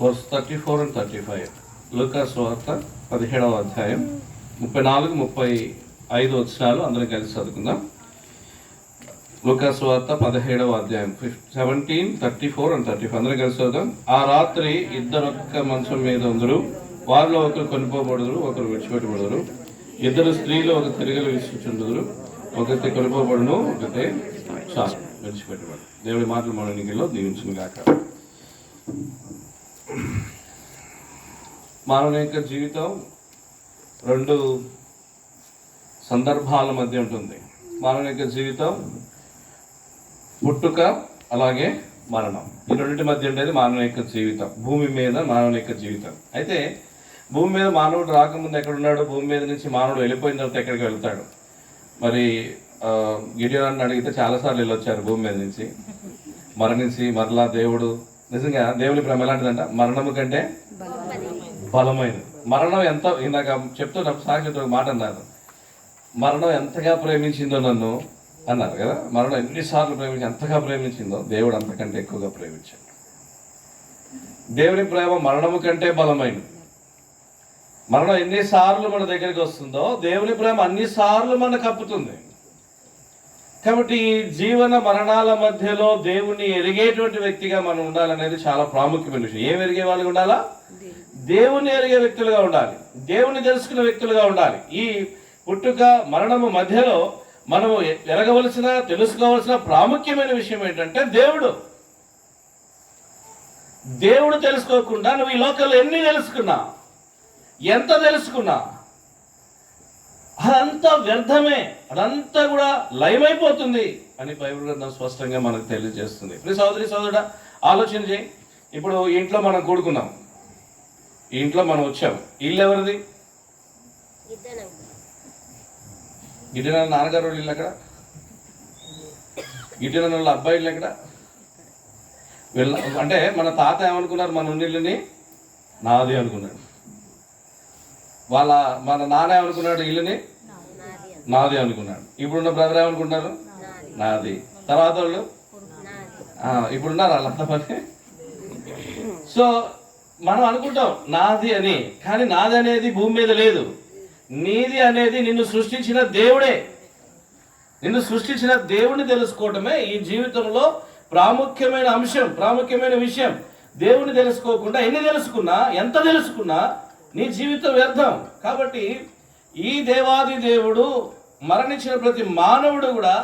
Verse 34 and 35. లూకా సువార్త 17వ అధ్యాయం 34-35 వచనాలు అందరం కలిసి చదువుకుందాం. లూకా సువార్త 17వ అధ్యాయం 17, 34 and 35 అందరం కలిసి చదువుదాం. ఆ రాత్రి ఇద్దరొక్క మంచం మీద ఉందరు, వారిలో ఒకరు కొనిపోబడుదురు, ఒకరు విడిచిపెట్టబడుదురు. ఇద్దరు స్త్రీలు ఒక తిరగలు విసుచుండుదురు, ఒకటి కొనిపోబడును, ఒకటి చాలు విడిచిపెట్టబడు. దేవుడి మాటలు మన ఎన్నికల్లో దీవించును గాక. మానవ యొక్క జీవితం రెండు సందర్భాల మధ్య ఉంటుంది. మానవ యొక్క జీవితం పుట్టుక, అలాగే మరణం. ఈ రెండింటి మధ్య ఉండేది మానవ యొక్క జీవితం. భూమి మీద మానవ యొక్క జీవితం. అయితే భూమి మీద మానవుడు రాకముందు ఎక్కడున్నాడు? భూమి మీద నుంచి మానవుడు వెళ్ళిపోయిన తర్వాత ఎక్కడికి వెళ్తాడు? మరి గిడియోని అడిగితే చాలాసార్లు వెళ్ళొచ్చారు భూమి మీద నుంచి, మరణించి మరలా దేవుడు. నిజంగా దేవుని ప్రేమ ఎలాంటిదంట? మరణము కంటే బలమైనది. మరణం ఎంత, ఇందాక చెప్తున్న సాక్షి మాట అన్నారు, మరణం ఎంతగా ప్రేమించిందో నన్ను అన్నారు కదా. మరణం ఎన్నిసార్లు ఎంతగా ప్రేమించిందో దేవుడు అంతకంటే ఎక్కువగా ప్రేమించాడు. దేవుని ప్రేమ మరణము కంటే బలమైనది. మరణం ఎన్నిసార్లు మన దగ్గరికి వస్తుందో దేవుని ప్రేమ అన్నిసార్లు మనకు కప్పుతుంది. కాబట్టి ఈ జీవన మరణాల మధ్యలో దేవుణ్ణి ఎరిగేటువంటి వ్యక్తిగా మనం ఉండాలనేది చాలా ప్రాముఖ్యమైన విషయం. ఏం ఎరిగే వాళ్ళు ఉండాలా? దేవుణ్ణి ఎరిగే వ్యక్తులుగా ఉండాలి, దేవుణ్ణి తెలుసుకునే వ్యక్తులుగా ఉండాలి. ఈ పుట్టుక మరణము మధ్యలో మనము ఎరగవలసిన, తెలుసుకోవలసిన ప్రాముఖ్యమైన విషయం ఏంటంటే దేవుడు తెలుసుకోకుండా నువ్వు ఈ లోకంలో ఎన్ని తెలుసుకున్నా, ఎంత తెలుసుకున్నా అదంతా వ్యర్థమే, అదంతా కూడా లయమైపోతుంది అని బైబిల్ గ్రంథం స్పష్టంగా మనకు తెలియజేస్తుంది. ఇప్పుడు సోదరి సోదరుడా ఆలోచన చేయి. ఇప్పుడు ఇంట్లో మనం కూడుకున్నాం, ఈ ఇంట్లో మనం వచ్చాం. ఇల్లు ఎవరిది? గిడ్డిన నాన్నగారు వాళ్ళు ఇల్లు ఎక్కడ? గిడ్డిన వాళ్ళ అబ్బాయి ఇల్లు ఎక్కడ? అంటే మన తాత ఏమనుకున్నారు? మన ఇల్లుని నాది అనుకున్నాడు. మన నాన్న ఏమనుకున్నాడు? ఇల్లుని నాది అనుకున్నాడు. ఇప్పుడున్న బ్రదర్ ఏమనుకుంటున్నారు? నాది. తర్వాత వాళ్ళు ఇప్పుడున్నారు వాళ్ళంతా పని. సో మనం అనుకుంటాం నాది అని, కానీ నాది అనేది భూమి మీద లేదు. నీది అనేది నిన్ను సృష్టించిన దేవుడే. నిన్ను సృష్టించిన దేవుడిని తెలుసుకోవటమే ఈ జీవితంలో ప్రాముఖ్యమైన అంశం, ప్రాముఖ్యమైన విషయం. దేవుని తెలుసుకోకుండా ఎన్ని తెలుసుకున్నా, ఎంత తెలుసుకున్నా నీ జీవితం వ్యర్థం. కాబట్టి ఈ దేవాది దేవుడు మరణించిన ప్రతి మానవుడు కూడా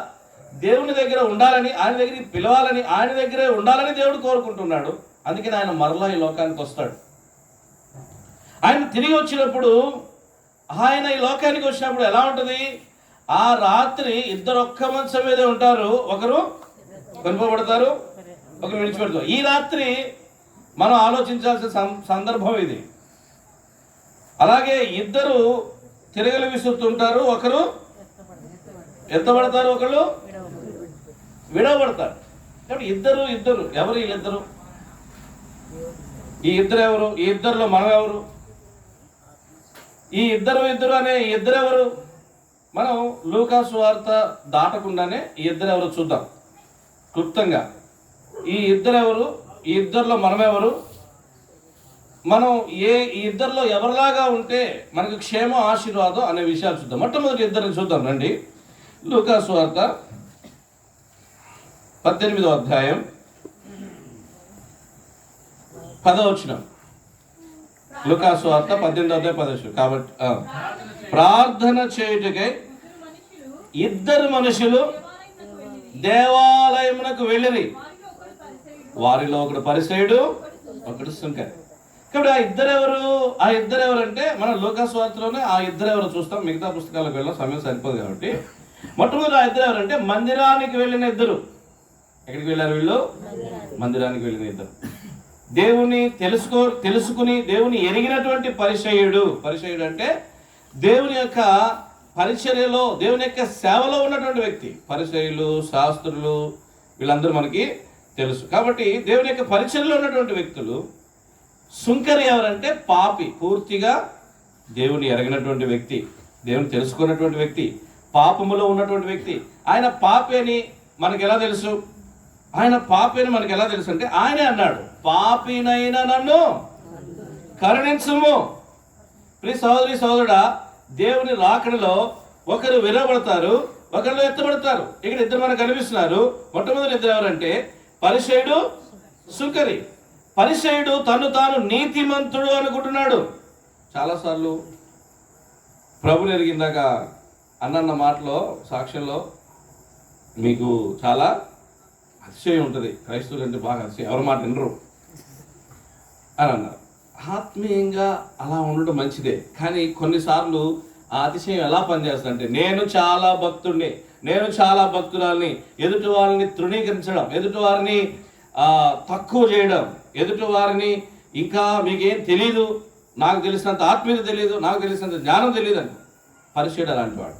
దేవుని దగ్గర ఉండాలని, ఆయన దగ్గరికి పిలవాలని, ఆయన దగ్గరే ఉండాలని దేవుడు కోరుకుంటున్నాడు. అందుకని ఆయన మరలా ఈ లోకానికి వస్తాడు. ఆయన తిరిగి వచ్చినప్పుడు, ఆయన ఈ లోకానికి వచ్చినప్పుడు ఎలా ఉంటుంది? ఆ రాత్రి ఇద్దరు ఒక్క మంచం మీదే ఉంటారు. ఒకరు కొనుకోబడతారు, ఒకరు విడిచిపెడతారు. ఈ రాత్రి మనం ఆలోచించాల్సిన సందర్భం ఇది. అలాగే ఇద్దరు తిరగలు విసురుతుంటారు, ఒకరు ఎత్తబడతారు, ఒకళ్ళు విడవబడతారు. కాబట్టి ఇద్దరు ఎవరు? వీళ్ళిద్దరు, ఈ ఇద్దరు ఎవరు? ఈ ఇద్దరులో మనం ఎవరు? ఈ ఇద్దరు అనే ఇద్దరు ఎవరు? మనం లూకా సువార్త దాటకుండానే ఈ ఇద్దరు ఎవరు చూద్దాం క్లుప్తంగా. ఈ ఇద్దరు ఎవరు? ఈ ఇద్దరులో మనం ఎవరు? మనం ఈ ఇద్దరిలో ఎవరిలాగా ఉంటే మనకు క్షేమం, ఆశీర్వాదం అనే విషయాలు చూద్దాం. మొట్టమొదటి ఇద్దరిని చూద్దాం రండి. లూకా సువార్త 18వ అధ్యాయం 10వ వచనం. లూకా సువార్త 18వ అధ్యాయం 10వ వచనం. కాబట్టి ప్రార్థన చేయుటకై ఇద్దరు మనుషులు దేవాలయమునకు వెళ్ళిరి. వారిలో ఒకడు పరిసయ్యుడు, ఒకడు సుంకరి. కాబట్టి ఆ ఇద్దరు ఎవరంటే మనం లూకా సువార్తలోనే ఆ ఇద్దరు ఎవరు చూస్తాం. మిగతా పుస్తకాలకు వెళ్ళిన సమయం సరిపోదు కాబట్టి మొట్టమొదటి ఆ ఇద్దరు ఎవరంటే మందిరానికి వెళ్ళిన ఇద్దరు. ఎక్కడికి వెళ్ళారు వీళ్ళు? మందిరానికి వెళ్ళిన ఇద్దరు. దేవుని తెలుసుకుని దేవుని ఎరిగినటువంటి పరిసయ్యుడు అంటే దేవుని యొక్క పరిచర్యలో, దేవుని యొక్క సేవలో ఉన్నటువంటి వ్యక్తి. పరిసయ్యులు, శాస్త్రులు వీళ్ళందరూ మనకి తెలుసు. కాబట్టి దేవుని యొక్క పరిచర్యలో ఉన్నటువంటి వ్యక్తులు. సుంకరి ఎవరంటే పాపి, పూర్తిగా దేవుని ఎరగినటువంటి వ్యక్తి, దేవుని తెలుసుకున్నటువంటి వ్యక్తి, పాపములో ఉన్నటువంటి వ్యక్తి. ఆయన పాపి అని మనకు ఎలా తెలుసు? ఆయన పాపి అని మనకి ఎలా తెలుసు అంటే ఆయనే అన్నాడు, పాపినైనా నన్ను కరుణించుము. ప్రియ సహోదరి సహోదరుడా, దేవుని రాకడలో ఒకరు విరవబడతారు, ఒకరు ఎత్తబడతారు. ఇక్కడ ఇద్దరు మనకు కనిపిస్తున్నారు. మొట్టమొదటి ఇద్దరు ఎవరంటే పరిసయ్యుడు, సుంకరి. పరిసయ్యుడు తను తాను నీతిమంతుడు అనుకుంటున్నాడు. చాలాసార్లు ప్రభుని ఎరిగిందాక అన్న మాటలో సాక్ష్యంలో మీకు చాలా అతిశయం ఉంటుంది. క్రైస్తవులు అంటే బాగా అతిశయం, ఎవరి మాట వినరు అని అన్నారు. ఆత్మీయంగా అలా ఉండడం మంచిదే, కానీ కొన్నిసార్లు ఆ అతిశయం ఎలా పనిచేస్తుందంటే నేను చాలా భక్తుడిని, నేను చాలా భక్తురాల్ని, ఎదుటి వారిని తృణీకరించడం, ఎదుటి వారిని తక్కువ చేయడం, ఎదుటి వారిని ఇంకా మీకేం తెలీదు, నాకు తెలిసినంత ఆత్మీయత తెలియదు, నాకు తెలిసినంత జ్ఞానం తెలియదు అని. పరిచయుడు అలాంటి వాడు.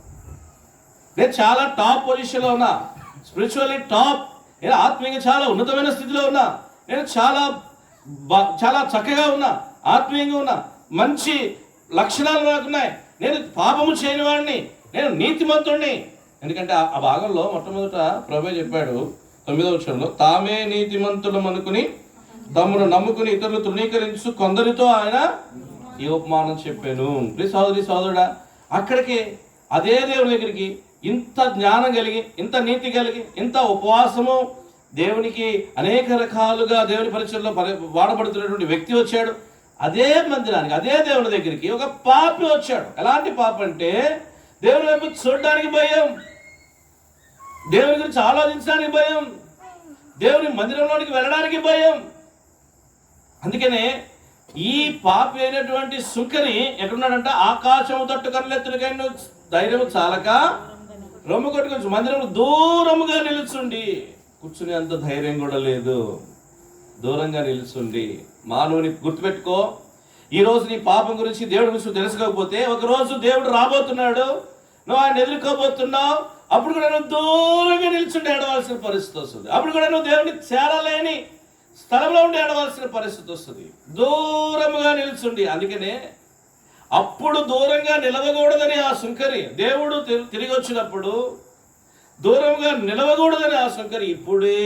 నేను చాలా టాప్ పొజిషన్లో ఉన్నా, స్పిరిచువల్లీ టాప్, నేను ఆత్మీయంగా చాలా ఉన్నతమైన స్థితిలో ఉన్నా, నేను చాలా చక్కగా ఉన్నా, ఆత్మీయంగా ఉన్నా, మంచి లక్షణాలు నాకున్నాయి, నేను పాపము చేయని వాడిని, నేను నీతిమంతుడిని. ఎందుకంటే ఆ భాగంలో మొట్టమొదట ప్రభువే చెప్పాడు 9వ వచనంలో, తామే నీతిమంతులం అనుకుని తమను నమ్ముకుని ఇతరులు తృణీకరించు కొందరితో ఆయన ఈ ఉపమానం చెప్పాను. ప్లీజ్ సహోదరి సహోదరుడా, అక్కడికి అదే దేవుని దగ్గరికి ఇంత జ్ఞానం కలిగి, ఇంత నీతి కలిగి, ఇంత ఉపవాసము, దేవునికి అనేక రకాలుగా దేవుని పరిచయంలో వాడబడుతున్నటువంటి వ్యక్తి వచ్చాడు. అదే మందిరానికి, అదే దేవుని దగ్గరికి ఒక పాపి వచ్చాడు. ఎలాంటి పాప అంటే దేవుని వైపు చూడడానికి భయం, దేవుని గురించి ఆలోచించడానికి భయం, దేవుని మందిరంలోనికి వెళ్ళడానికి భయం. అందుకనే ఈ పాపి అయినటువంటి సుంకరి ఎక్కడున్నాడంట, ఆకాశము తట్టు కర్రెత్తులకైనా ధైర్యము చాలక రొమ్ము కొట్టుకొచ్చి మందిరంలో దూరముగా నిలుచుండి, కూర్చునే అంత ధైర్యం కూడా లేదు, దూరంగా నిలుచుండి. మానవుని గుర్తుపెట్టుకో, ఈరోజు నీ పాపం గురించి దేవుడి గురించి తెలుసుకోకపోతే ఒకరోజు దేవుడు రాబోతున్నాడు, నువ్వు ఆయన ఎదుర్కోబోతున్నావు, అప్పుడు కూడా నువ్వు దూరంగా నిల్చుండి ఏడవలసిన పరిస్థితి వస్తుంది. అప్పుడు కూడా నువ్వు దేవుడిని చేరలేని స్థలంలో ఉండి ఏడవలసిన పరిస్థితి వస్తుంది, దూరముగా నిల్చుండి. అందుకనే అప్పుడు దూరంగా నిలవకూడదని ఆ సుంకరి, దేవుడు తిరిగి వచ్చినప్పుడు దూరంగా నిలవకూడదని ఆ సుంకరి ఇప్పుడే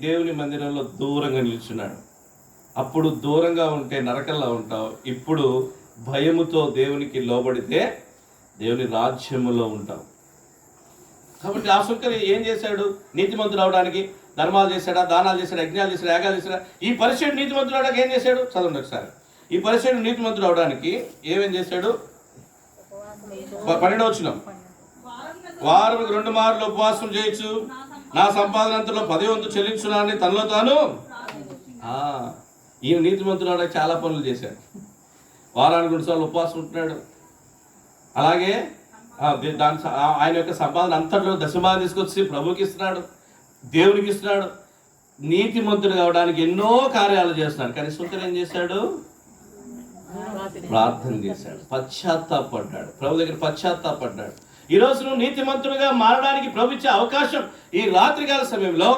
దేవుని మందిరంలో దూరంగా నిల్చున్నాడు. అప్పుడు దూరంగా ఉంటే నరకంలో ఉంటావు, ఇప్పుడు భయముతో దేవునికి లోబడితే దేవుని రాజ్యములో ఉంటావు. కాబట్టి ఆ సుంకరి ఏం చేశాడు? నీతిమంతుడు అవడానికి ధర్మాలు చేశాడా, దానాలు చేశాడా, యజ్ఞాలు చేశాడా, యాగాలు చేశాడా? ఈ పరిచయుడు నీతిమంతుడు అవడానికి ఏం చేశాడు? చదవండి ఒకసారి. ఈ పరిచయుడు నీతిమంతుడు అవడానికి ఏమేం చేశాడు? 12వ వచనం, వారానికి 2 మార్లు ఉపవాసం చేయొచ్చు, నా సంపాదన అంతలో 10వ వంతు చెల్లించున్నానని తనలో తాను. ఈయన నీతిమంతుడు అవడానికి చాలా పనులు చేశాడు. వారానికి 2 సార్లు ఉపవాసం ఉంటున్నాడు. అలాగే ఆయన యొక్క సంపాదన అంతట్లో దశమాన్ని తీసుకొచ్చి ప్రభుకి ఇస్తున్నాడు, దేవునికి ఇస్తున్నాడు. నీతిమంతుడు కావడానికి ఎన్నో కార్యాలు చేస్తున్నాడు. కానీ సుంకరి ఏం చేశాడు? ప్రార్థన చేశాడు, పశ్చాత్తాపడ్డాడు, ప్రభు దగ్గర పశ్చాత్తాపడ్డాడు. ఈరోజు నువ్వు నీతిమంతుడిగా మారడానికి ప్రభు ఇచ్చే అవకాశం, ఈ రాత్రికాల సమయంలో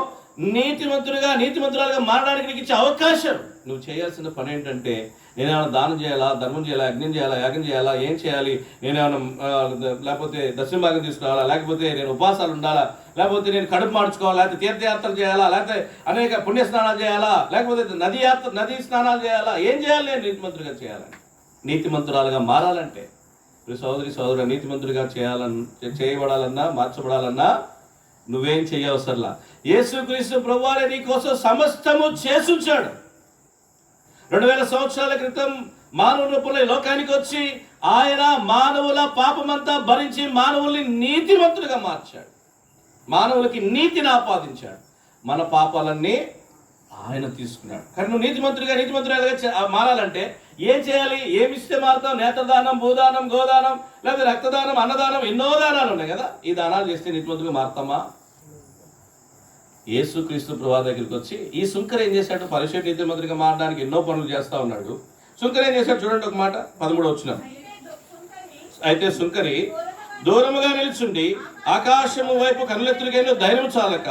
నీతిమంతురాలుగా మారడానికి నీకు ఇచ్చే అవకాశం. నువ్వు చేయాల్సిన పని ఏంటంటే, నేనేమైనా దానం చేయాలా, ధర్మం చేయాలా, యజ్ఞం చేయాలా, యాగం చేయాలా, ఏం చేయాలి? నేనేమైనా లేకపోతే దశమభాగం తీసుకురావాలా, లేకపోతే నేను ఉపవాసాలు ఉండాలా, లేకపోతే నేను కడుపు మార్చుకోవాలా, లేకపోతే తీర్థయాత్రలు చేయాలా, లేకపోతే అనేక పుణ్యస్నానాలు చేయాలా, లేకపోతే నదీ స్నానాలు చేయాలా? ఏం చేయాలి? నేను నీతిమంతుడిగా చేయాలని, నీతిమంతురాలుగా మారాలంటే, సోదరుడు నీతిమంతుడిగా చేయబడాలన్నా, మార్చబడాలన్నా నువ్వేం చేయవసరలా. యేసుక్రీస్తు ప్రభువారే నీ కోసం సమస్తము చేసుంచాడు. 2000 సంవత్సరాల క్రితం మానవ రూపంలో లోకానికి వచ్చి ఆయన మానవుల పాపమంతా భరించి మానవుల్ని నీతిమంతులుగా మార్చాడు, మానవులకి నీతిని ఆపాదించాడు. మన పాపాలన్నీ ఆయన తీసుకున్నాడు. కానీ నువ్వు నీతిమంతులుగా మారాలంటే ఏం చేయాలి? ఏమిస్తే మారుతావు? నేత్రదానం, భూదానం, గోదానం, లేకపోతే రక్తదానం, అన్నదానం, ఎన్నో దానాలు ఉన్నాయి కదా. ఈ దానాలు చేస్తే నీతిమంతులుగా మారుతామా? యేసుక్రీస్తు ప్రభువా దగ్గరికి వచ్చి ఈ సుంకరి ఏం చేశాడు? పరిశుద్ధ నీతిమంతుడిగా మారడానికి ఎన్నో పనులు చేస్తూ ఉన్నాడు. సుంకరి ఏం చేశాడు? చూడండి ఒక మాట, 13వ వచనం. అయితే సుంకరి దూరముగా నిల్చుండి ఆకాశము వైపు కనులెత్తులకైనా ధైర్యం చాలక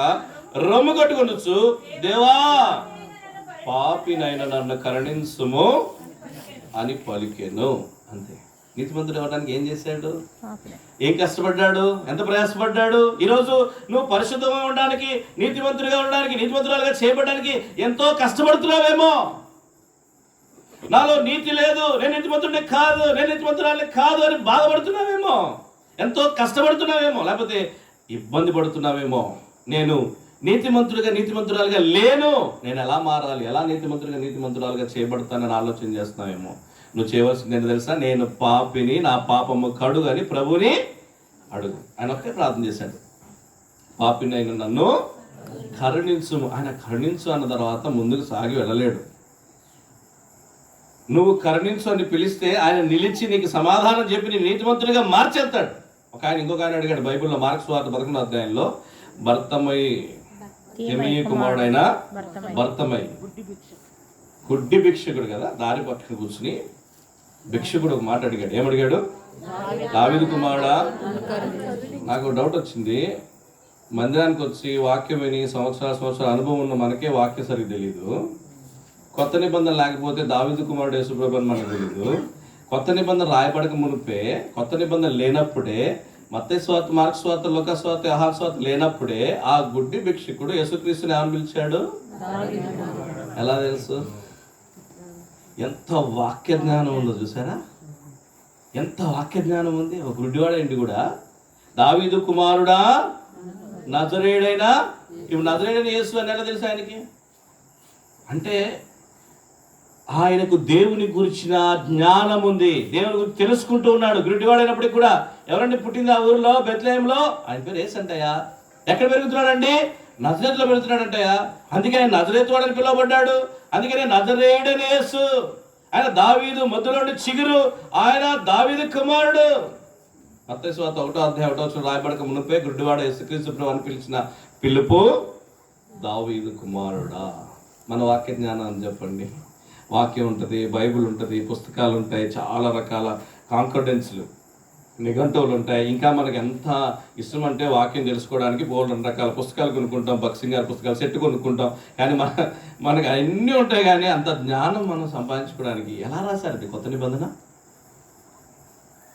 రొమ్ము కొట్టుకొనొచ్చు, దేవా పాపినైన నన్ను కరుణించుము అని పలికెను. అంతే. నీతిమంతుడు అవ్వడానికి ఏం చేశాడు? ఏం కష్టపడ్డాడు? ఎంత ప్రయాసపడ్డాడు? ఈరోజు నువ్వు పరిశుద్ధంగా ఉండడానికి, నీతిమంతుడిగా ఉండడానికి, నీతిమంతురాలుగా చేయబడడానికి ఎంతో కష్టపడుతున్నావేమో. నాలో నీతి లేదు, నేను నీతిమంతుడిని కాదు, నేను నీతిమంతురాలని కాదు అని బాధపడుతున్నావేమో, ఎంతో కష్టపడుతున్నావేమో, లేకపోతే ఇబ్బంది పడుతున్నావేమో. నేను నీతిమంతుడిగా నీతిమంతురాలుగా లేను, నేను ఎలా మారాలి, ఎలా నీతిమంతుడిగా నీతిమంతురాలుగా చేయబడతానని ఆలోచన చేస్తున్నావేమో. నువ్వు చేయవలసింది ఏంటో తెలుసా? నేను పాపిని, నా పాపము కడుగు అని ప్రభుని అడుగు. ఆయన ఒకే ప్రార్థన చేశాడు, పాపిని అయిన నన్ను కరుణించు. ఆయన కరుణించు అన్న తర్వాత ముందుకు సాగి వెళ్ళలేడు. నువ్వు కరుణించు అని పిలిస్తే ఆయన నిలిచి నీకు సమాధానం చెప్పి నీ నీతిమంతుడిగా మార్చేస్తాడు. ఇంకొక ఆయన అడిగాడు బైబిల్లో, మార్క్స్ వార్త 11వ అధ్యాయంలో, తిమయి కుమారుడైన బర్తమయి గుడ్డి భిక్షకుడు కదా, దారి పక్కన కూర్చుని భిక్షకుడు ఒక మాట అడిగాడు. ఏమడిగాడు? దావీదు కుమారుడా, నాకు డౌట్ వచ్చింది, మందిరానికి వచ్చి వాక్యం విని సంవత్సరాల అనుభవం ఉన్న మనకే వాక్యం సరిగ్గా తెలీదు, కొత్త నిబంధన లేకపోతే దావీదు కుమారుడు యేసుప్రభు అని మనకు తెలీదు, కొత్త నిబంధన రాయబడక మునిపే, కొత్త నిబంధన లేనప్పుడే, మత్తయి స్వార్త, మార్క్స్ స్వార్త, లూకా స్వార్త, యోహాను స్వార్త లేనప్పుడే ఆ గుడ్డి భిక్షకుడు యేసుక్రీస్తుని ఏమని పిలిచాడు? ఎలా తెలుసు? ఎంత వాక్య జ్ఞానం ఉందో చూసారా? ఎంత వాక్య జ్ఞానం ఉంది. ఒక గుడ్డివాడేంటి కూడా, దావీదు కుమారుడా నజరేయుడైన, ఇప్పుడు నజరేయుడైన యేసు అని ఎలా తెలుసు ఆయనకి? అంటే ఆయనకు దేవుని గురించిన జ్ఞానం ఉంది, దేవుని గురించి తెలుసుకుంటూ ఉన్నాడు. గుడ్డివాడైనప్పటికి కూడా, ఎవరండి పుట్టింది ఆ ఊరిలో, బెత్లెహేంలో? ఆయన పేరు యేసు అంటయ్యా. ఎక్కడ పెరుగుతున్నాడండి? నజరేతులో పెరుగుతున్నాడంటయ్యా. అందుకే ఆయన నజరేతు వాడని పిలువబడ్డాడు. అందుకనే నజరేయుడైన యేసు. ఆయన దావీదు మొదలుండి చిగురు, ఆయన దావీదు కుమారుడు. మత్తయి సువార్త 1వ అధ్యాయం 1వ వచనం రాయబడక మునుపే గుడ్డివాడ యేసుక్రీస్తు ప్రభువు అని పిలిచిన పిలుపు దావీదు కుమారుడా. మన వాక్య జ్ఞానం చెప్పండి. వాక్యం ఉంటుంది, బైబిల్ ఉంటుంది, పుస్తకాలు ఉంటాయి, చాలా రకాల కాంకర్డెన్స్లు, నిఘంటువులు ఉంటాయి. ఇంకా మనకి ఎంత ఇష్టం అంటే వాక్యం తెలుసుకోవడానికి బోల్డ్ రకాల పుస్తకాలు కొనుక్కుంటాం, భక్సింగ్ గారి పుస్తకాలు సెట్ కొనుక్కుంటాం. కానీ మనకి అన్నీ ఉంటాయి, కానీ అంత జ్ఞానం మనం సంపాదించుకోవడానికి ఎలా రాశారండి కొత్త నిబంధన?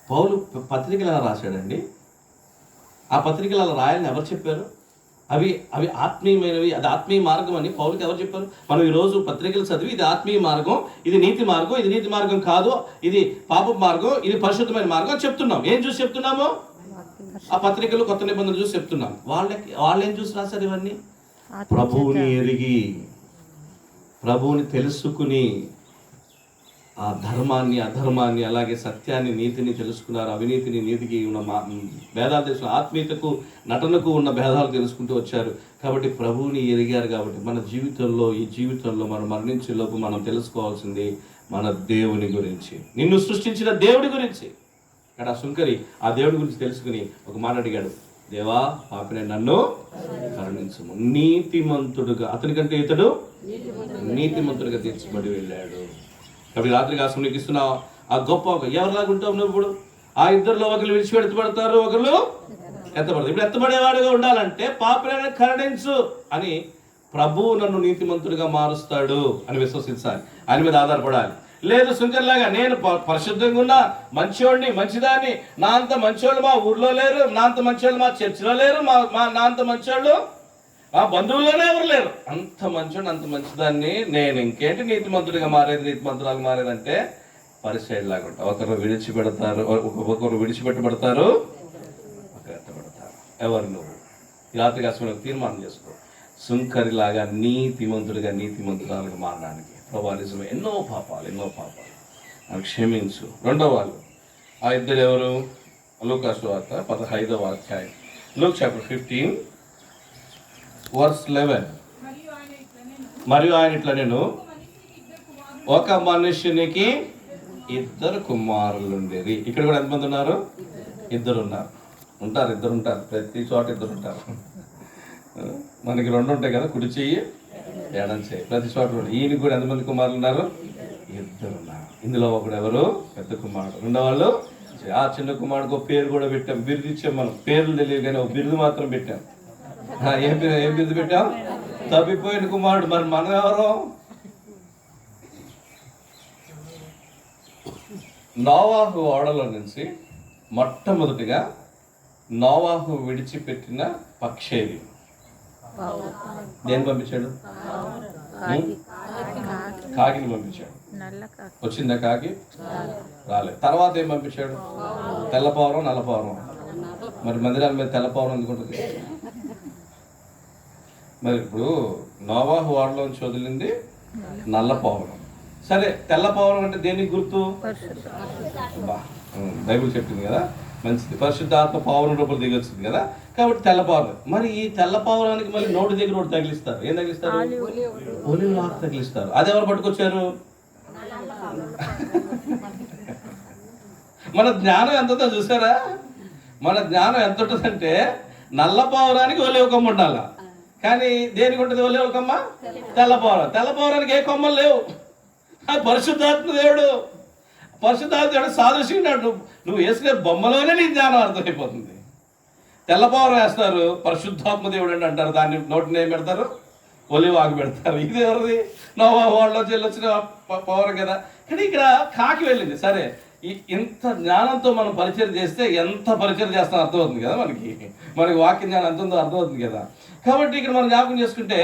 పౌలు పత్రికలు ఎలా రాశాడండి? ఆ పత్రికలు అలా రాయాలని ఎవరు చెప్పారు? అవి ఆత్మీయమైనవి, అది ఆత్మీయ మార్గం అని పౌలుకి ఎవరు చెప్పారు? మనం ఈరోజు పత్రికలు చదివి ఇది ఆత్మీయ మార్గం, ఇది నీతి మార్గం, ఇది నీతి మార్గం కాదు, ఇది పాప మార్గం, ఇది పరిశుద్ధమైన మార్గం చెప్తున్నాం. ఏం చూసి చెప్తున్నాము? ఆ పత్రికలు కొత్త నిబంధనలు చూసి చెప్తున్నాం. వాళ్ళు ఏం చూసి రాశారు ఇవన్నీ? ప్రభువుని ఎరిగి, ప్రభువుని తెలుసుకుని, ఆ ధర్మాన్ని, అధర్మాన్ని, అలాగే సత్యాన్ని, నీతిని తెలుసుకున్నారు. అవినీతిని, నీతికి ఉన్న భేదాలు తెలుసు, ఆత్మీయతకు, నటనకు ఉన్న భేదాలు తెలుసుకుంటూ వచ్చారు. కాబట్టి ప్రభువుని ఎరిగారు. కాబట్టి మన జీవితంలో, ఈ జీవితంలో మనం మరణించే లోపు మనం తెలుసుకోవాల్సింది మన దేవుని గురించి, నిన్ను సృష్టించిన దేవుడి గురించి. ఇక్కడ ఆ సుంకరి ఆ దేవుడి గురించి తెలుసుకుని ఒక మాట అడిగాడు, దేవా, పాపిని నన్ను కరుణించుము. నీతిమంతుడుగా, అతనికంటే ఇతడు నీతిమంతుడిగా తీర్చబడి వెళ్ళాడు. కాబట్టి రాత్రి కాసం నీకు ఇస్తున్న ఆ గొప్ప, ఎవరిలాగా ఉంటావు నువ్వు? ఇప్పుడు ఆ ఇద్దరిలో ఒకరు విడిచిపెడతారు, ఒకరు ఎత్తబడతారు. ఇప్పుడు ఎత్తబడేవాడుగా ఉండాలంటే పాపిని కరుణించు అని, ప్రభువు నన్ను నీతిమంతుడిగా మారుస్తాడు అని విశ్వసించాలి, ఆయన మీద ఆధారపడాలి. లేదు సుంకర్లాగా నేను పరిశుద్ధంగా ఉన్నా, మంచివాడిని, మంచిదాన్ని, నా అంత మంచివాళ్ళు మా ఊర్లో లేరు, నా అంత మంచివాళ్ళు మా చర్చిలో లేరు, నా అంత మంచివాళ్ళు ఆ బంధువుల్లోనే ఎవరు లేరు, అంత మంచోడు, అంత మంచిదాన్ని, నేను ఇంకేంటి నీతిమంతుడిగా మారేది, నీతిమంతురాలు మారేదంటే పరిసైడ్లాగా ఉంటా. ఒకరు విడిచిపెడతారు, ఒకరు విడిచిపెట్టబడతారు, ఒకరు ఎత్తబడతారు. ఎవరు నువ్వు? ఈ రాత్రి కాస్త తీర్మానం చేసుకో, సుంకరిలాగా నీతిమంతుడిగా, నీతిమంతురాలుగా మారడానికి. ప్రభా నిజమే, ఎన్నో పాపాలు నాకు క్షమించు. రెండో వాళ్ళు ఆ ఇద్దరు ఎవరు? లూకా సువార్త 15వ అధ్యాయం, లూక్ చాప్టర్ 15 verse 11. మరియు ఆయన ఇట్లా, నేను ఒక మనుషునికి ఇద్దరు కుమారులు ఉండేది. ఇక్కడ కూడా ఎంతమంది ఉన్నారు? ఇద్దరు ఉంటారు. ప్రతి చోట ఇద్దరు ఉంటారు. మనకి 2 ఉంటాయి కదా, కుడి చెయ్యి, ఎడం చెయ్యి, ప్రతి చోట ఉంటాయి. ఈయనకి కూడా ఎంతమంది కుమారులు ఉన్నారు? 2 ఉన్నారు. ఇందులో ఒకడు ఎవరు? పెద్ద కుమారుడు. రెండో వాళ్ళు ఆ చిన్న కుమారుడికి ఒక పేరు కూడా పెట్టాం, బిరుదు ఇచ్చాం. మనం పేర్లు తెలియదు కానీ ఒక బిరుదు మాత్రం పెట్టాం. ఏం బిరుదు పెట్టాం? తప్పిపోయిన కుమారుడు. మరి మనం ఎవరు? నోవాహు ఓడలో నుంచి మొట్టమొదటిగా నోవాహు విడిచిపెట్టిన పక్షి ఏది? దేని పంపించాడు? కాకిని పంపించాడు. వచ్చిందా కాకి? రాలేదు. తర్వాత ఏం పంపించాడు? తెల్లపావురం, నల్లపావురం. మరి మందిరాల మీద తెల్లపావురం ఎందుకుంటుంది? మరి ఇప్పుడు నోవాహు ఓడలోంచి వదిలింది నల్లపావురం. సరే, తెల్లపావురం అంటే దేనికి గుర్తు? బైబిల్ చెప్పింది కదా, మంచిది. పరిశుద్ధాత్మ పావురం రూపంలో దిగొచ్చింది కదా, కాబట్టి తెల్లపావురం. మరి ఈ తెల్లపావురానికి మళ్ళీ నోటి దగ్గర ఒకటి తగిలిస్తారు. ఏం తగిలిస్తారు? ఒలివ్ ఆకు తగిలిస్తారు. అది ఎవరు పట్టుకొచ్చారు? మన జ్ఞానం ఎంత ఉందో చూసారా? మన జ్ఞానం ఎంత ఉంటుందంటే నల్లపావురానికి ఒలివ కొమ్మ ఉండాల, కానీ దేనికి ఉంటుంది ఒలివ కొమ్మ? తెల్లపావురం. తెల్లపావురానికి ఏ కొమ్మలు లేవు. పరిశుద్ధాత్మ దేవుడు, పరిశుద్ధాత్మ దేవుడు సాదృశ్యంగా నువ్వు వేసుకునే బొమ్మలోనే నీ జ్ఞానం అర్థమైపోతుంది. తెల్లపావురం వేస్తారు, పరిశుద్ధాత్మ దేవుడు అని అంటారు. దాన్ని నోటిని ఏం పెడతారు? ఒలివ ఆకు పెడతారు. ఇది ఎవరిది? నోవాహు ఓడలో చెల్లొచ్చిన పవర్ కదా. కానీ ఇక్కడ కాకి వెళ్ళింది. సరే, ఇంత జ్ఞానంతో మనం పరిచయం చేస్తే ఎంత పరిచయం చేస్తాం అర్థమవుతుంది కదా. మనకి వాక్య జ్ఞానం ఎంత ఉందో అర్థమవుతుంది కదా. కాబట్టి ఇక్కడ మనం జ్ఞాపకం చేసుకుంటే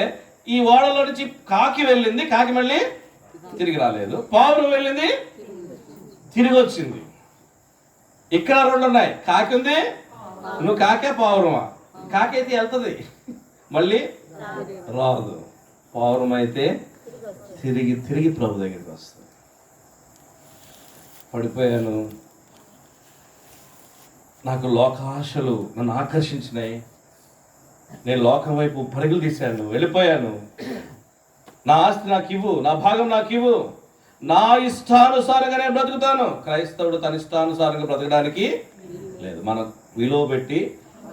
ఈ ఓడలో నుంచి కాకి వెళ్ళింది, కాకి మళ్ళీ తిరిగి రాలేదు. పావురం వెళ్ళింది, తిరిగి వచ్చింది. ఇక్కడ రెండు ఉన్నాయి, కాకి ఉంది. నువ్వు కాకే పావురమా? కాకి అయితే వెళ్తుంది, మళ్ళీ రాదు. పావురం అయితే తిరిగి తిరిగి ప్రభు దగ్గరికి వస్తుంది. పడిపోయాను, నాకు లోకాశలు నన్ను ఆకర్షించినాయి, నేను లోకం వైపు పరుగులు తీశాను, వెళ్ళిపోయాను. నా ఆస్తి నాకు ఇవ్వు, నా భాగం నాకు ఇవ్వు, నా ఇష్టానుసారంగా నేను బ్రతుకుతాను. క్రైస్తవుడు తన ఇష్టానుసారంగా బ్రతకడానికి లేదు. మన విలువ పెట్టి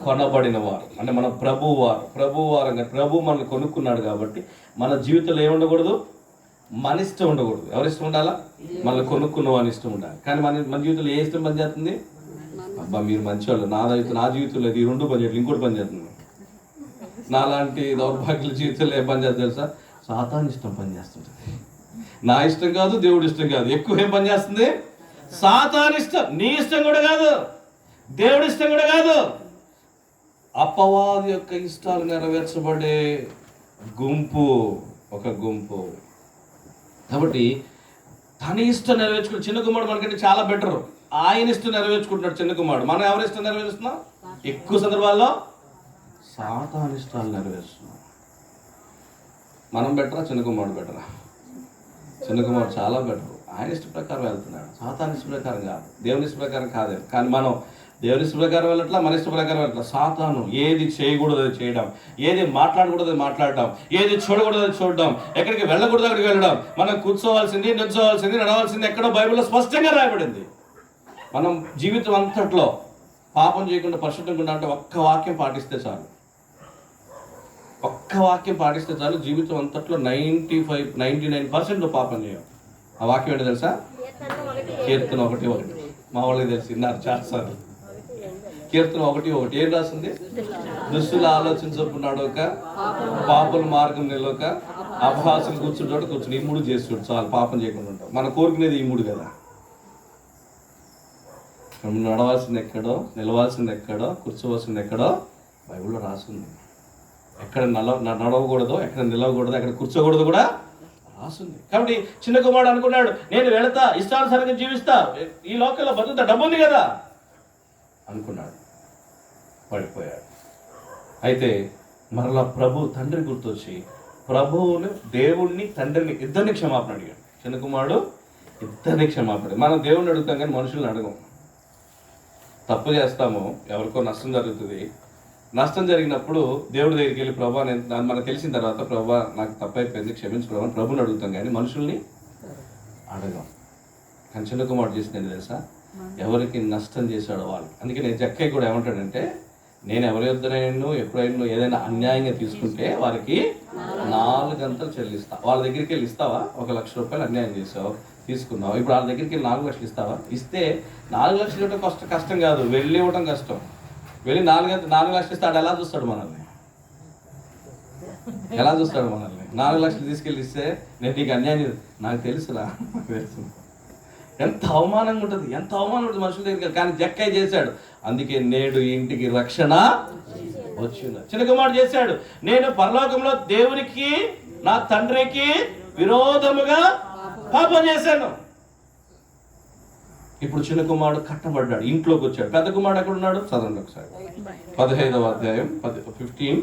కొనబడిన వారు అంటే మన ప్రభువారంగా ప్రభు మనల్ని కొనుక్కున్నాడు. కాబట్టి మన జీవితంలో ఏముండకూడదు? మన ఇష్టం ఉండకూడదు. ఎవరి ఇష్టం ఉండాలా? మనల్ని కొనుక్కున్న వాని ఇష్టం ఉండాలి. కానీ మన జీవితంలో ఏ ఇష్టం పనిచేస్తుంది? అబ్బా మీరు మంచివాళ్ళు, నా జీవితంలో ఇది రెండు పనిచేయట్లేదు, ఇంకోటి పనిచేస్తుంది. నాలాంటి దౌర్భాగ్యుల జీవితంలో ఏ పనిచేస్తుంది తెలుసా? సాతాను ఇష్టం పనిచేస్తుంటుంది. నా ఇష్టం కాదు, దేవుడి ఇష్టం కాదు. ఎక్కువ ఏం పనిచేస్తుంది? సాతాను ఇష్టం. నీ ఇష్టం కూడా కాదు, దేవుడి ఇష్టం కూడా కాదు. అపవాది యొక్క ఇష్టాలు నెరవేర్చబడే గుంపు, ఒక గుంపు. కాబట్టి తన ఇష్టం నెరవేర్చుకుంటే చిన్న కుమారుడు మనకంటే చాలా బెటర్. ఆయన ఇష్టం నెరవేర్చుకుంటున్నాడు చిన్న కుమారుడు. మనం ఎవరి ఇష్టం నెరవేరుస్తున్నాం? ఎక్కువ సందర్భాల్లో సాతాను ఇష్టాలు నెరవేరుస్తున్నాం. మనం బెటరా, చిన్న కుమారుడు బెటరా? చిన్న కుమారుడు చాలా బెటర్. ఆయన ఇష్ట ప్రకారం వెళ్తున్నాడు, సాతాను ఇష్ట ప్రకారం కాదు, దేవుని ఇష్ట ప్రకారం కాదు. కానీ మనం దేవుని ఇష్ట ప్రకారం వెళ్ళట్లా, మన ఇష్ట ప్రకారం వెళ్ళట్లా. సాతాను ఏది చేయకూడదు అది చేయడం, ఏది మాట్లాడకూడదు అది మాట్లాడడం, ఏది చూడకూడదు అది చూడడం, ఎక్కడికి వెళ్ళకూడదు అక్కడికి వెళ్ళడం. మనం కూర్చోవాల్సింది, నిల్చోవాల్సింది, నడవాల్సింది ఎక్కడో బైబిల్లో స్పష్టంగా రాయబడింది. మనం జీవితం అంతట్లో పాపం చేయకుండా పరిశుద్ధంగా అంటే ఒక్క వాక్యం పాటిస్తే చాలు. ఒక్క వాక్యం పాటిస్తే చాలు. జీవితం అంతట్లో 99% పాపం చేయం. ఆ వాక్యం ఏంటో తెలుసా? కీర్తన 1:1. మా వాళ్ళకి తెలిసిన్నారు చాలాసార్లు. కీర్తన 1:1 ఏం రాసింది? దుష్టుల ఆలోచన చొప్పున ఒక పాపల మార్గం నిలవక అపహాసం కూర్చుంటాడు, కూర్చుని ఈ 3 చేస్తాడు చాలు, పాపం చేయకుండా ఉంటాం. మన కోరుకునేది ఈ 3 కదా. నడవాల్సింది ఎక్కడో, నిలవాల్సింది ఎక్కడో, కూర్చోవలసింది ఎక్కడో బైబిల్లో రాసింది. ఎక్కడ నడవకూడదో, ఎక్కడ నిలవకూడదో, ఎక్కడ కూర్చోకూడదు కూడా రాసింది. కాబట్టి చిన్న కుమారుడు అనుకున్నాడు, నేను వెళతా, ఇష్టానుసారంగా జీవిస్తా, ఈ లోకంలో బతుకుతా, డబ్బు ఉంది కదా అనుకున్నాడు. పడిపోయాడు. అయితే మరలా ప్రభు తండ్రి గుర్తొచ్చి ప్రభువును, దేవుణ్ణి, తండ్రిని ఇద్దరిని క్షమాపణ అడిగాడు. చిన్న కుమారుడు ఇద్దరిని క్షమాపణ. మనం దేవుణ్ణి అడుగుతాం కానీ మనుషుల్ని అడగం. తప్పు చేస్తాము, ఎవరికో నష్టం జరుగుతుంది. నష్టం జరిగినప్పుడు దేవుడి దగ్గరికి వెళ్ళి ప్రభా మనకు తెలిసిన తర్వాత ప్రభా నాకు తప్పైపోయింది క్షమించు ప్రభా ప్రభుని అడుగుతాం కానీ మనుషుల్ని అడగం. కానీ చిన్న కుమారుడు చేసింది తెలుసా? ఎవరికి నష్టం చేశాడో వాళ్ళకి. అందుకే నేను జక్కయ్య కూడా ఏమంటాడంటే, నేను ఎవరి యొద్దనైనా ఎప్పుడైనా ఏదైనా అన్యాయంగా తీసుకుంటే వారికి 4 గంటలు చెల్లిస్తా. వాళ్ళ దగ్గరికి వెళ్ళి ఇస్తావా? 1 లక్ష రూపాయలు అన్యాయం చేసావు, తీసుకున్నావు, ఇప్పుడు వాళ్ళ దగ్గరికి వెళ్ళి 4 లక్షలు ఇస్తావా? ఇస్తే 4 లక్షలు ఇవ్వడం కష్టం కాదు, వెళ్ళి ఇవ్వడం కష్టం. వెళ్ళి 4 లక్షలు ఇస్తే ఆడు ఎలా చూస్తాడు మనల్ని? ఎలా చూస్తాడు మనల్ని? 4 లక్షలు తీసుకెళ్ళి ఇస్తే నేను నీకు అన్యాయం నాకు తెలుసురా, తెలుసు. ఎంత అవమానంగా ఉంటుంది, ఎంత అవమానం ఉంటుంది మనుషుల దగ్గరికి. కానీ జక్కయ్య చేశాడు, అందుకే నేడు ఇంటికి రక్షణ వచ్చింది. చిన్న కుమారుడు చేశాడు, నేను పరలోకంలో దేవునికి నా తండ్రికి విరోధముగా పాపం చేశాను. ఇప్పుడు చిన్న కుమారుడు కట్టబడ్డాడు, ఇంట్లోకి వచ్చాడు. పెద్ద కుమారుడు ఎక్కడ ఉన్నాడు? చదవండి ఒకసారి 15వ అధ్యాయం 15:28.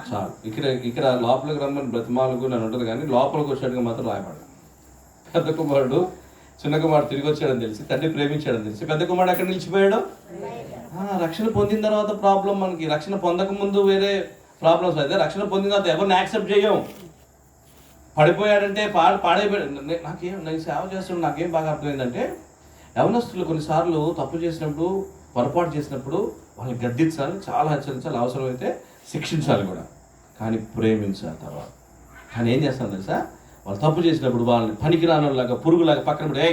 చాలు. ఇక్కడ లోపలికి రమ్మని బ్రతిమాలకు అని ఉంటుంది, కానీ లోపలికి వచ్చాడుగా మాత్రం రాయబడ్డా. పెద్ద కుమారుడు చిన్న కుమారుడు తిరిగి వచ్చాడని తెలిసి, తండ్రి ప్రేమించాడని తెలిసి పెద్ద కుమారుడు అక్కడ నిలిచిపోయాడు. రక్షణ పొందిన తర్వాత ప్రాబ్లం మనకి, రక్షణ పొందక ముందు వేరే ప్రాబ్లమ్స్ అయితే, రక్షణ పొందిన తర్వాత ఎవరిని యాక్సెప్ట్ చేయం. పడిపోయాడంటే పాడైపోయాడు. నేను సేవ చేస్తున్నాడు, నాకేం బాగా అర్థమైందంటే, యవనస్తులు కొన్నిసార్లు తప్పు చేసినప్పుడు, పొరపాటు చేసినప్పుడు వాళ్ళని గద్దించాలి, చాలా హెచ్చరించాలి, అవసరమైతే శిక్షించాలి కూడా, కానీ ప్రేమించాలి తర్వాత. కానీ ఏం చేస్తాను తెలుసా, వాళ్ళు తప్పు చేసినప్పుడు వాళ్ళని పనికిరానులాగా, పురుగులాగా పక్కన పెట్టి,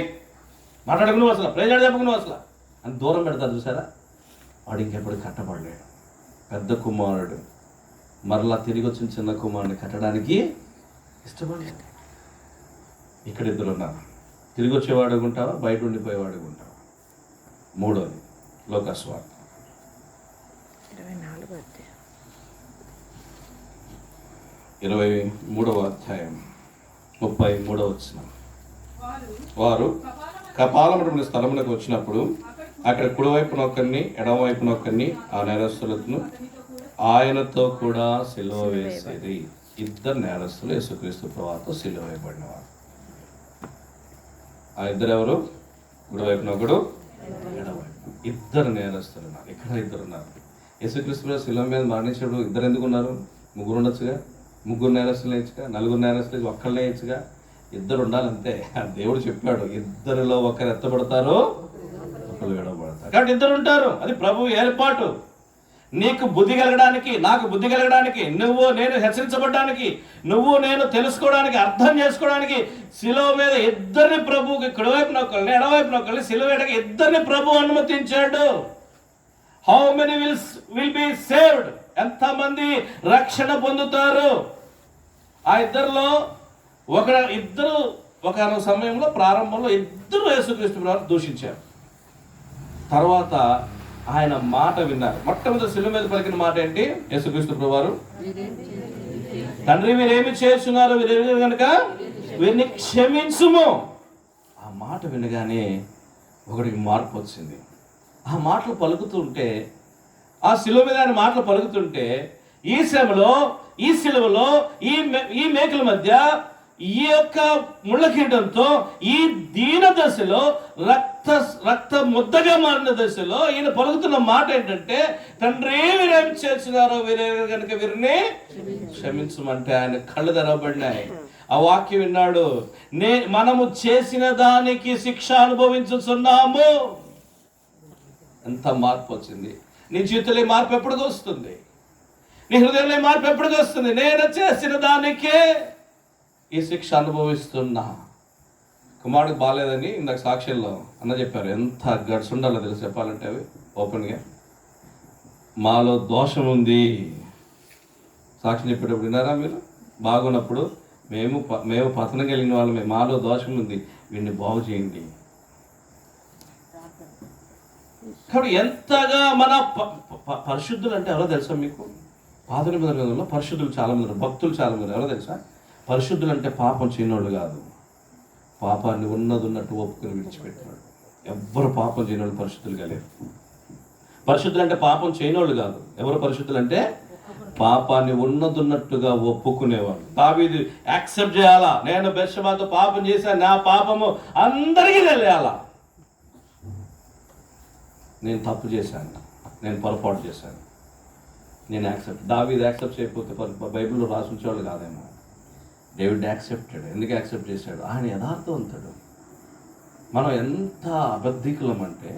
మాట్లాడకు నువ్వు అసలు, ప్రయోజనం చెప్పకు నువ్వు అసలు అని దూరం పెడతారు చూసారా, వాడు ఇంకెప్పుడు కట్టబడలేడు. పెద్ద కుమారుడు మరలా తిరిగి వచ్చిన చిన్న కుమారుడిని కట్టడానికి ఇష్టపడలేదు. ఇక్కడ ఇద్దరు ఉన్నారు, తిరిగి వచ్చేవాడు ఉంటావా, బయట ఉండిపోయేవాడు ఉంటావా? మూడోది లోకస్వార్త 23వ అధ్యాయం 33వ వచనం. వారు కపాలమున స్థలమునకు వచ్చినప్పుడు అక్కడ కుడివైపున ఒకరిని ఎడమవైపున ఒకరిని ఆ నేరస్తులను ఆయనతో కూడా సిలువ వేసేది. ఇద్దరు నేరస్తులు యేసుక్రీస్తు ప్రభువుతో సిలువ వేయబడినవారు. ఆ ఇద్దరు ఎవరు? కుడివైపున ఒకడు, ఎడమవైపున ఇద్దరు నేరస్తులు ఉన్నారు. ఇక్కడ ఇద్దరు ఉన్నారు. యేసుక్రీస్తు సిలువ మీద మరణించినప్పుడు ఇద్దరు ఎందుకు ఉన్నారు? ముగ్గురు ఉండొచ్చుగా, ముగ్గురు నేరస్తులు వేయచ్చుగా, నలుగురు నేరస్తులు ఒక్కళ్ళే వేయచ్చుగా. ఇద్దరు ఉండాలంతే. దేవుడు చెప్పాడు, ఇద్దరిలో ఒకరు ఎత్తబడతారు, ఒకరు విడవబడతారు. కాబట్టి ఇద్దరు ఉంటారు, అది ప్రభు ఏర్పాటు. నీకు బుద్ధి కలగడానికి, నాకు బుద్ధి కలగడానికి, నువ్వు నేను హెచ్చరించబడడానికి, నువ్వు నేను తెలుసుకోవడానికి, అర్థం చేసుకోవడానికి శిలువ మీద ఇద్దరిని ప్రభువుకి, కుడివైపున ఒకరిని ఎడవైపున ఒకరిని శిలువ వేయడానికి ఇద్దరిని ప్రభు అనుమతించాడు. How many will be saved? ఎంతమంది రక్షణ పొందుతారు? ఆ ఇద్దరిలో ఇద్దరు ఒక సమయంలో ప్రారంభంలో ఇద్దరు యేసుక్రీస్తు ప్రభువును దూషించారు. తర్వాత ఆయన మాట విన్నారు. మొట్టమొదటి శిలువ మీద పలికిన మాట ఏంటి? యేసుక్రీస్తు ప్రభువారు, తండ్రి మీరేమి చేస్తున్నారు, వీరు కనుక వీరిని క్షమించుము. ఆ మాట వినగానే ఒకడికి మార్పు వచ్చింది. ఆ మాటలు పలుకుతుంటే, ఆ శిలువ మీద ఆయన మాటలు పలుకుతుంటే, ఈ శ్రమలో, ఈ శిలువలో, ఈ మేకుల మధ్య, ఈ యొక్క ముళ్ళకీటంతో, ఈ దీన దశలో, రక్త ముద్దగా మారిన దశలో ఈయన పలుకుతున్న మాట ఏంటంటే, తండ్రి వీరేమి చేస్తున్నారో వీరే కనుక వీరిని క్షమించమంటే ఆయన కళ్ళు తెరవబడినాయి. ఆ వాక్యం విన్నాడు, మనము చేసిన దానికి శిక్ష అనుభవించుతున్నాము. ఎంత మార్పు వచ్చింది! నీ జీవితంలో మార్పు ఎప్పటికి వస్తుంది? నీ హృదయంలో మార్పు ఎప్పటికి వస్తుంది? నేను చేసిన దానికే ఈ శిక్ష అనుభవిస్తున్నా. కుమారుడికి బాగాలేదని ఇందాక సాక్ష్యంలో అన్న చెప్పారు. ఎంత గడ్స్ ఉండాలో తెలుసు చెప్పాలంటే, అవి ఓపెన్గా మాలో దోషం ఉంది. సాక్ష్యం చెప్పేటప్పుడు విన్నారా మీరు? బాగున్నప్పుడు మేము పతనం కలిగిన వాళ్ళమే, మాలో దోషం ఉంది, వీడిని బాగు చేయండి. కాబట్టి ఎంతగా మన పరిశుద్ధులు అంటే ఎవరో తెలుసా మీకు? పాత నిబంధనలో పరిశుద్ధులు చాలా మంది, భక్తులు చాలా మంది. ఎవరో తెలుసా? పరిశుద్ధులు అంటే పాపం చేయనోళ్ళు కాదు, పాపాన్ని ఉన్నట్టు ఒప్పుకొని విడిచిపెట్టినాడు. ఎవ్వరు పాపం చేయనోళ్ళు పరిశుద్ధులుగా లేరు. పరిశుద్ధులు అంటే పాపం చేయనోళ్ళు కాదు. ఎవరు పరిశుద్ధులు అంటే పాపాన్ని ఉన్నట్టుగా ఒప్పుకునేవాళ్ళు. దావీదు యాక్సెప్ట్ చేయాలా, నేను బెత్షెబాతో పాపం చేశాను, నా పాపము అందరికీ తెలియాలా, నేను తప్పు చేశాను, నేను పొరపాటు చేశాను, నేను యాక్సెప్ట్. దావీదు యాక్సెప్ట్ చేయకపోతే బైబిల్లో రాసి ఉంచేవాళ్ళు కాదేమో. David accepted. ఎందుకు యాక్సెప్ట్ చేశాడు? ఆయన యథార్థవంతుడు. మనం ఎంత అబద్ధికులం అంటే,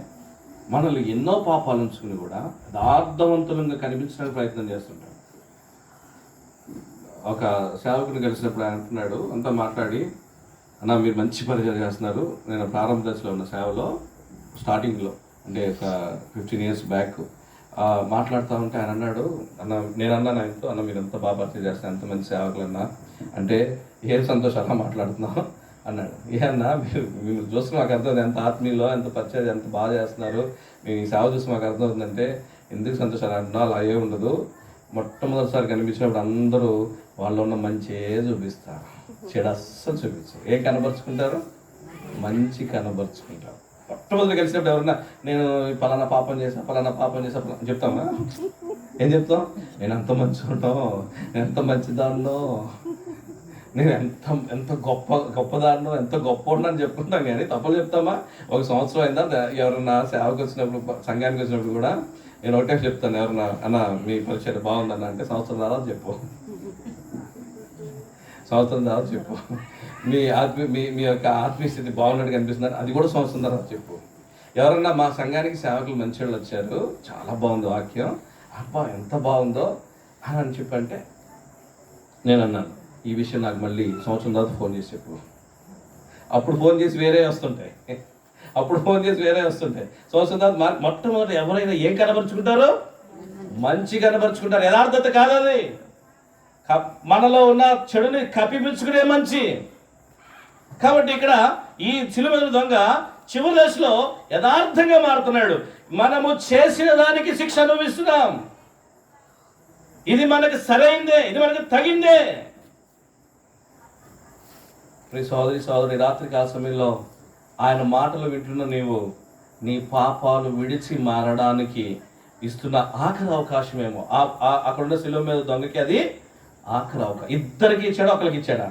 మనల్ని ఎన్నో పాపాలు ఉంచుకుని కూడా యథార్థవంతులంగా కనిపించడానికి ప్రయత్నం చేస్తుంటాడు. ఒక సేవకుని కలిసినప్పుడు ఆయన అంటున్నాడు, అంతా మాట్లాడి, అన్న మీరు మంచి పరిచయం చేస్తున్నారు, నేను ప్రారంభ దశలో ఉన్న సేవలో స్టార్టింగ్లో అంటే ఒక 15 years బ్యాక్ మాట్లాడుతూ ఉంటే ఆయన అన్నాడు, అన్న నేను అన్నాను ఆయనతో, అన్న మీరు ఎంత బాగా పరిచయం చేస్తారు, ఎంత మంది సేవకులు అన్నా అంటే, ఏం సంతోషం అలా మాట్లాడుతున్నావు అన్నాడు. అన్నా మీరు చూస్తే మాకు అర్థం ఎంత ఆత్మీయులో, ఎంత పరిచయం, ఎంత బాగా చేస్తున్నారు, మేము ఈ సేవ చూసి మాకు అర్థం అవుతుందంటే ఎందుకు సంతోషాలు అంటున్నా, అలా ఏ ఉండదు. మొట్టమొదటిసారి కనిపించినప్పుడు అందరూ వాళ్ళు ఉన్న మంచి చూపిస్తారు, చెడు అస్సలు చూపించారు. ఏం కనబరుచుకుంటారు? మంచి కనబరుచుకుంటారు. మొట్టమొదటి కలిసినప్పుడు ఎవరన్నా నేను పలానా పాపం చేసా చెప్తామా? ఏం చెప్తాం? నేను ఎంత మంచిగా ఉంటాను, నేను ఎంత మంచిదాన్నో, నేను ఎంత గొప్పదాన్నో, ఎంత గొప్ప అని చెప్పుకుంటాం. కానీ తప్పలు చెప్తామా? ఒక సంవత్సరం అయిందా ఎవరన్నా సేవకు వచ్చినప్పుడు, సంఘానికి వచ్చినప్పుడు కూడా నేను ఒకటే చెప్తాను, ఎవరన్నా అన్న మీ పరిచయం బాగుందన్న అంటే సంవత్సరం తర్వాత చెప్పు, సంవత్సరం తర్వాత చెప్పు. మీ యొక్క ఆత్మీయ స్థితి బాగున్నట్టు కనిపిస్తున్నారు, అది కూడా సంవత్సరం తర్వాత చెప్పు. ఎవరన్నా మా సంఘానికి సేవకులు మంచి వాళ్ళు వచ్చారు, చాలా బాగుంది వాక్యం, అబ్బా ఎంత బాగుందో అని చెప్పంటే నేను అన్నాను, ఈ విషయం నాకు మళ్ళీ సంవత్సరం తర్వాత ఫోన్ చేసి చెప్పు. అప్పుడు ఫోన్ చేసి వేరే వస్తుంటాయి, సంవత్సరం తర్వాత మొట్టమొదటి ఎవరైనా ఏం కనబరుచుకుంటారో? మంచి కనబరుచుకుంటారు. యథార్థత కాదు అది, మనలో ఉన్న చెడుని కప్పిపుచ్చుకునే మంచి. కాబట్టి ఇక్కడ ఈ సిలువ మీద దొంగ చివరి దశలో యథార్థంగా మారుతున్నాడు. మనము చేసిన దానికి శిక్ష అనుభవిస్తున్నాం, ఇది మనకు సరైందే, ఇది మనకు తగిందే. సోదరి రాత్రికి ఆ సమయంలో ఆయన మాటలు వింటున్న నీవు నీ పాపాలు విడిచి మారడానికి ఇస్తున్న ఆఖరి అవకాశమేమో. అక్కడున్న శిలువ మీద దొంగకి అది ఆఖరి అవకాశం. ఇద్దరికి ఇచ్చాడా, ఒకరికి ఇచ్చాడా?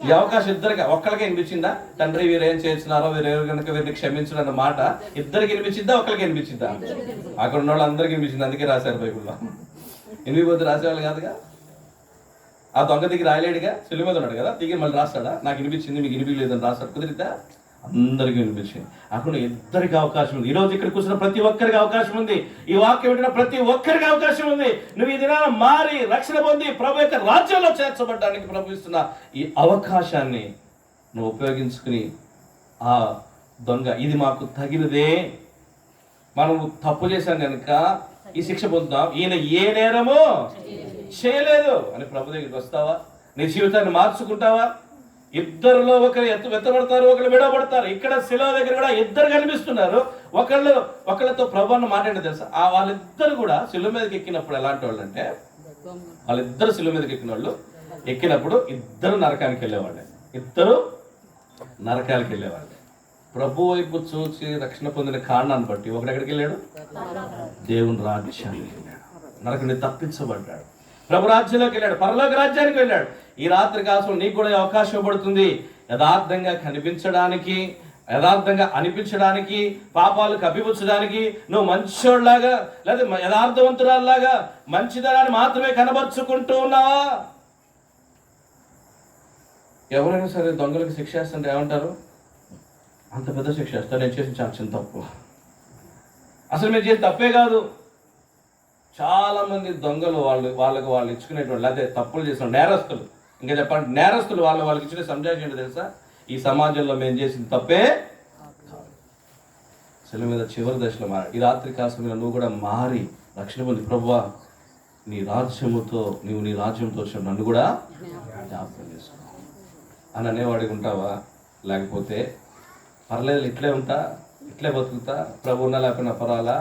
ఈ అవకాశం ఇద్దరికి, ఒక్కరికి వినిపించిందా? తండ్రి వీరేం చేస్తున్నారో వీరెవరు కనుక వీరిని క్షమించడం అన్న మాట ఇద్దరికి వినిపించిందా, ఒక్కరికి వినిపించిందా? అక్కడ ఉన్న వాళ్ళు అందరికి వినిపించింది, అందుకే రాశారు బైబిల్లో. ఎనిమిది రాసేవాళ్ళు కాదుగా, ఆ దొంగ దిగి రాయలేడుగా, శిలువ మీద ఉన్నాడు కదా, దిగి మళ్ళీ రాస్తాడా? నాకు వినిపించింది మీకు వినిపించలేదని రాస్తాడు, కుదిరిద్దా? అందరికీ వినిపించింది. అక్కడ ఇద్దరికి అవకాశం ఉంది. ఈరోజు ఇక్కడ కూర్చున్న ప్రతి ఒక్కరికి అవకాశం ఉంది, ఈ వాక్యం వింటున్న ప్రతి ఒక్కరికి అవకాశం ఉంది. నువ్వు ఈ దినాన మారి రక్షణ పొంది ప్రభు యొక్క రాజ్యంలో చేర్చబడడానికి ప్రభు ఇస్తున్న ఈ అవకాశాన్ని నువ్వు ఉపయోగించుకుని ఆ దొంగ ఇది మాకు తగినదే, మనం తప్పు చేశాను కనుక ఈ శిక్ష పొందుతాం, ఈయన ఏ నేరమో చేయలేదు అని ప్రభు దగ్గరికి వస్తావా? నీ జీవితాన్ని మార్చుకుంటావా? ఇద్దరులో ఒకరు ఎత్తబడతారు, ఒకరు విడవబడతారు. ఇక్కడ శిలువ దగ్గర కూడా ఇద్దరు కనిపిస్తున్నారు. ఒకళ్ళతో ప్రభు అన్న మాట ఏంటో తెలుసా? వాళ్ళిద్దరు కూడా శిలువ మీదకి ఎక్కినప్పుడు ఎలాంటి వాళ్ళు అంటే, వాళ్ళిద్దరు శిలువ మీదకి ఎక్కిన వాళ్ళు ఎక్కినప్పుడు ఇద్దరు నరకానికి వెళ్ళేవాళ్ళే, ప్రభు వైపు చూసి రక్షణ పొందిన కారణాన్ని బట్టి ఒకడు ఎక్కడికి వెళ్ళాడు? దేవుని రాజ్యానికి వెళ్ళాడు, నరకుని తప్పించబడ్డాడు, ప్రభు రాజ్యంలోకి వెళ్ళాడు, పరలోక రాజ్యానికి వెళ్ళాడు. ఈ రాత్రి కాసం నీకు కూడా అవకాశం ఇవ్వబడుతుంది. యథార్థంగా కనిపించడానికి, యథార్థంగా అనిపించడానికి, పాపాలు కప్పిపుచ్చడానికి, నువ్వు మంచోళ్ళలాగా లేదా యథార్థవంతురాల్లాగా మంచిదనాన్ని మాత్రమే కనబరుచుకుంటూ ఉన్నావా? ఎవరైనా సరే దొంగలకు శిక్ష వేస్తుంటే ఏమంటారు? అంత పెద్ద శిక్ష వేస్తారు, నేను చేసిన చాలా చిన్న తప్పు. అసలు మీరు చేసిన తప్పే కాదు. చాలా మంది దొంగలు వాళ్ళు ఇచ్చుకునేటువంటి, లేకపోతే తప్పులు చేసిన నేరస్తులు, ఇంకా చెప్పండి నేరస్తులు వాళ్ళకి ఇచ్చిన సంజాయిషి ఏంటో తెలుసా? ఈ సమాజంలో మేము చేసిన తప్పే శిలువ మీద చివరి దశలో మారి ఈ రాత్రి కాసంలో నువ్వు కూడా మారి రక్షణ పొంది, ప్రభువా నీ రాజ్యంతో వచ్చిన నన్ను కూడా జ్ఞాపకం చేసుకో అని అనేవాడికి ఉంటావా? లేకపోతే పర్లేదు ఇట్లే ఉంటా, ఇట్లే బతుకుతా, ప్రభు ఉన్నా లేకపోయినా పర్వాలా,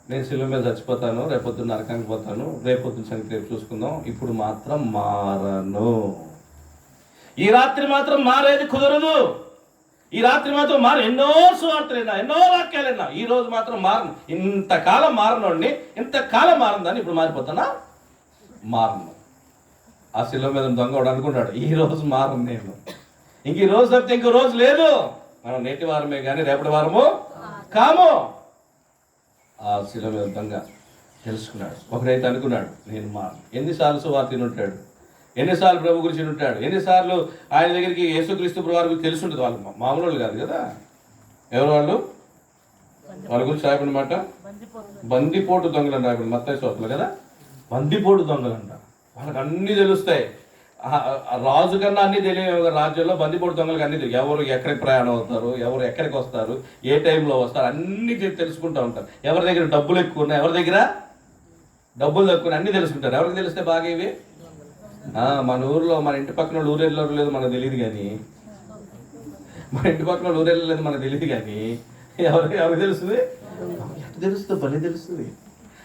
నేను శిలువ మీద చచ్చిపోతాను, రేపొద్దున నరకానికి పోతాను, రేపొద్దున సంగతి రేపు చూసుకుందాం, ఇప్పుడు మాత్రం మారను. ఈ రాత్రి మాత్రం మారేది కుదరదు. ఈ రాత్రి మాత్రం ఎన్నో సువార్తలైనా, ఎన్నో వాక్యాలైనా, ఈ రోజు మాత్రం మారను. ఇంతకాలం మారనోడిని, ఇంతకాలం మారదాన్ని ఇప్పుడు మారిపోతానా? మారను. ఆ శిలువ మీద దొంగ అనుకుంటాడు, ఈ రోజు మారను నేను, ఇంక ఈ రోజు తప్పితే ఇంకో రోజు లేదు, మనం నేటి వారమే కానీ రేపటి వారము కాము. ఆ శిలువ మీద దొంగ తెలుసుకున్నాడు. ఒకడైతే అనుకున్నాడు నేను మారను. ఎన్నిసార్లు సువార్త ఉంటాడు, ఎన్నిసార్లు ప్రభు గురించి ఉంటాడు, ఎన్నిసార్లు ఆయన దగ్గరికి యేసుక్రీస్తు ప్రభు గురించి తెలిసి ఉంటుంది. వాళ్ళు మామూలు వాళ్ళు కాదు కదా. ఎవరు వాళ్ళ గురించి రాయబడిన మాట బందిపోటు దొంగలు అని రాయబడి మత్తయి సువార్తలో కదా. బందిపోటు దొంగలు అంట, వాళ్ళకి అన్నీ తెలుస్తాయి. రాజు కన్నా అన్ని తెలియదు. రాజ్యంలో బందిపోటు దొంగలకు అన్ని తెలియదు. ఎవరు ఎక్కడికి ప్రయాణం అవుతారు, ఎవరు ఎక్కడికి వస్తారు, ఏ టైంలో వస్తారు, అన్ని తెలుసుకుంటూ ఉంటారు. ఎవరి దగ్గర డబ్బులు ఎక్కువ ఉన్నాయి, ఎవరి దగ్గర డబ్బులు తక్కువ అన్ని తెలుసుకుంటారు. ఎవరికి తెలిస్తే బాగా ఇవి? మన ఊర్లో, మన ఇంటి పక్కన వాళ్ళు ఊరెళ్ళో లేదు మనకు తెలియదు, కానీ మన ఇంటి పక్కన వాళ్ళు ఊరెళ్ళలేదు మనకు తెలియదు, కానీ ఎవరికి తెలుస్తుంది? ఎట్లా తెలుస్తుంది? భలే తెలుస్తుంది.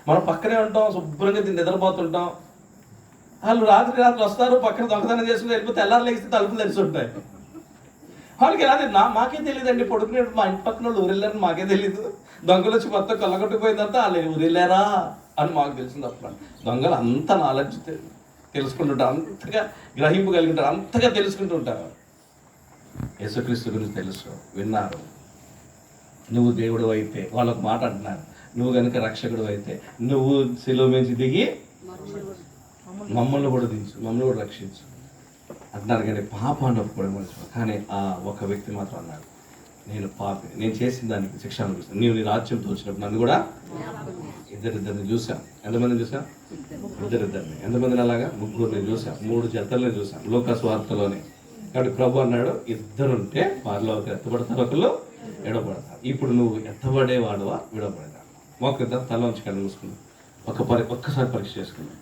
మనం పక్కనే ఉంటాం, శుభ్రంగా నిద్రపోతుంటాం. వాళ్ళు రాత్రి వస్తారు, పక్కన దొంగతనం చేసుకుని వెళ్ళిపోతే తెల్లారు లేస్తే తలుపులు తెలిసి ఉంటాయి. వాళ్ళకి ఎలా మాకే తెలియదండి, పడుకునేప్పుడు మా ఇంటి పక్కన వాళ్ళు ఊరెళ్ళారని మాకే తెలియదు. దొంగలు వచ్చి మొత్తం కొల్లగొట్టుకుపోయిన తర్వాత వాళ్ళు ఊరెళ్ళారా అని మాకు తెలిసింది. అప్పుడు దొంగలు అంత నాలెడ్జ్ తెలుసుకుంటుంటారు, అంతగా గ్రహింపు కలిగి ఉంటారు, అంతగా తెలుసుకుంటూ ఉంటారు. యేసుక్రీస్తు గురించి తెలుసు, విన్నారు. నువ్వు దేవుడు అయితే, వాళ్ళకు మాట అంటున్నారు, నువ్వు కనుక రక్షకుడు అయితే నువ్వు శిలువ మించి దిగి మమ్మల్ని కూడా దించు, మమ్మల్ని కూడా రక్షించు అంటున్నారు. కానీ పాపాన్ని ఒప్పుకోవడం మనిషి. కానీ ఆ ఒక వ్యక్తి మాత్రం అన్నాడు, నేను పాపి, నేను చేసిన దానికి శిక్ష అనిపిస్తాను, నీవు నీ రాజ్యంతో వచ్చినప్పుడు నన్ను కూడా. ఇద్దరిద్దరిని చూసాం. ఎంతమందిని చూసాం? ఇద్దరిద్దరిని. ఎంతమందిని? అలాగా ముగ్గురిని చూసాం, 3 జతల్ని చూసాం లూకాసు వార్తలోనే. కాబట్టి ప్రభు అన్నాడు, ఇద్దరుంటే వారిలో ఒకరు ఎత్తబడతారు, ఒకళ్ళు ఎడబడతారు. ఇప్పుడు నువ్వు ఎత్తబడేవాడువా, విడబడేదా? మొక్క తల నుంచి కళ్ళు మూసుకున్నావు. ఒక్కసారి పరీక్ష చేసుకున్నావు.